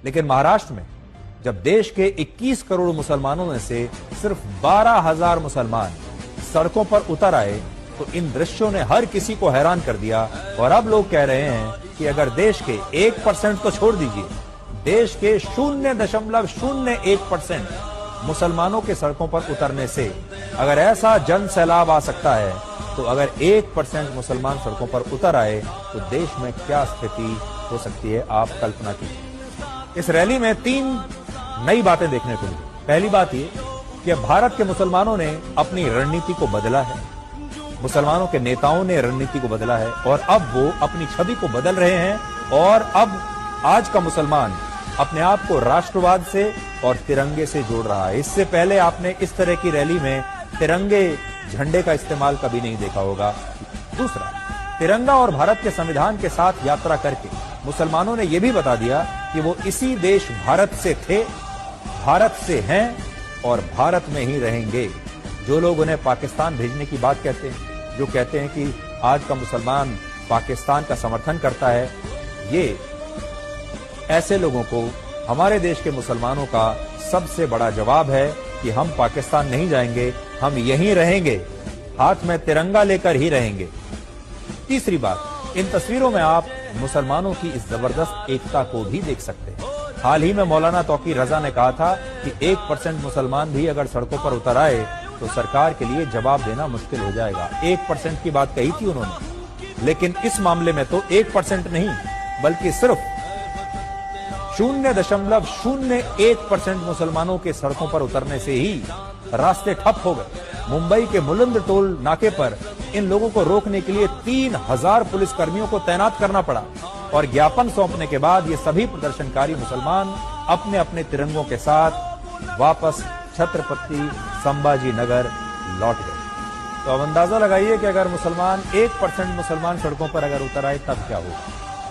लेकिन महाराष्ट्र में जब देश के 21 करोड़ मुसलमानों में से सिर्फ 12,000 मुसलमान सड़कों पर उतर आए तो इन दृश्यों ने हर किसी को हैरान कर दिया। और अब लोग कह रहे हैं कि अगर देश के 1% तो छोड़ दीजिए, देश के 0.01% मुसलमानों के सड़कों पर उतरने से अगर ऐसा जन सैलाब आ सकता है, तो अगर 1% मुसलमान सड़कों पर उतर आए तो देश में क्या स्थिति हो सकती है, आप कल्पना कीजिए। इस रैली में 3 नई बातें देखने को मिली। पहली बात ये कि भारत के मुसलमानों ने अपनी रणनीति को बदला है, मुसलमानों के नेताओं ने रणनीति को बदला है और अब वो अपनी छवि को बदल रहे हैं। और अब आज का मुसलमान अपने आप को राष्ट्रवाद से और तिरंगे से जोड़ रहा है। इससे पहले आपने इस तरह की रैली में तिरंगे झंडे का इस्तेमाल कभी नहीं देखा होगा। दूसरा, तिरंगा और भारत के संविधान के साथ यात्रा करके मुसलमानों ने यह भी बता दिया कि वो इसी देश भारत से थे, भारत से हैं और भारत में ही रहेंगे। जो लोग उन्हें पाकिस्तान भेजने की बात कहते हैं, जो कहते हैं कि आज का मुसलमान पाकिस्तान का समर्थन करता है, ये ऐसे लोगों को हमारे देश के मुसलमानों का सबसे बड़ा जवाब है कि हम पाकिस्तान नहीं जाएंगे, हम यहीं रहेंगे, हाथ में तिरंगा लेकर ही रहेंगे। तीसरी बात, इन तस्वीरों में आप मुसलमानों की इस जबरदस्त एकता को भी देख सकते हैं। हाल ही में मौलाना तौकीर रजा ने कहा था कि 1% मुसलमान भी अगर सड़कों पर उतर आए तो सरकार के लिए जवाब देना मुश्किल हो जाएगा। 1% की बात कही थी उन्होंने, लेकिन इस मामले में तो 1% नहीं बल्कि सिर्फ 0.01% मुसलमानों के सड़कों पर उतरने से ही रास्ते ठप हो गए। मुंबई के मुलंद टोल नाके पर इन लोगों को रोकने के लिए 3000 पुलिसकर्मियों को तैनात करना पड़ा और ज्ञापन सौंपने के बाद ये सभी प्रदर्शनकारी मुसलमान अपने अपने तिरंगों के साथ वापस छत्रपति संभाजी नगर लौट गए। तो अब अंदाजा लगाइए कि अगर 1% मुसलमान सड़कों पर अगर उतर आए तब क्या होगा।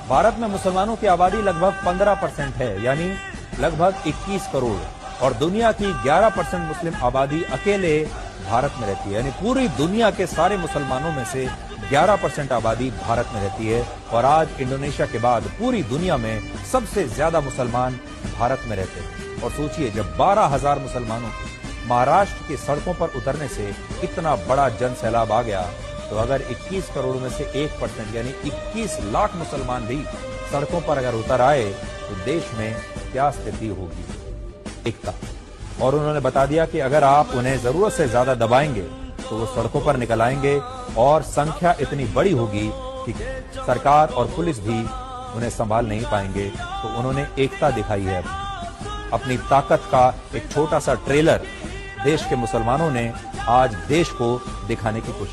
भारत में मुसलमानों की आबादी लगभग 15% है, यानी लगभग 21 करोड़, और दुनिया की 11% मुस्लिम आबादी अकेले भारत में रहती है। यानी पूरी दुनिया के सारे मुसलमानों में से 11% आबादी भारत में रहती है। और आज इंडोनेशिया के बाद पूरी दुनिया में सबसे ज्यादा मुसलमान भारत में रहते हैं। और सोचिए, जब 12,000 मुसलमानों को महाराष्ट्र की सड़कों पर उतरने से इतना बड़ा जन सैलाब आ गया, तो अगर 21 करोड़ में से 1% यानी 21 लाख मुसलमान भी सड़कों पर अगर उतर आए तो देश में क्या स्थिति होगी। एकता। और उन्होंने बता दिया कि अगर आप उन्हें जरूरत से ज्यादा दबाएंगे तो वो सड़कों पर निकल आएंगे और संख्या इतनी बड़ी होगी कि सरकार और पुलिस भी उन्हें संभाल नहीं पाएंगे। तो उन्होंने एकता दिखाई है। अपनी ताकत का एक छोटा सा ट्रेलर देश के मुसलमानों ने आज देश को दिखाने की कोशिश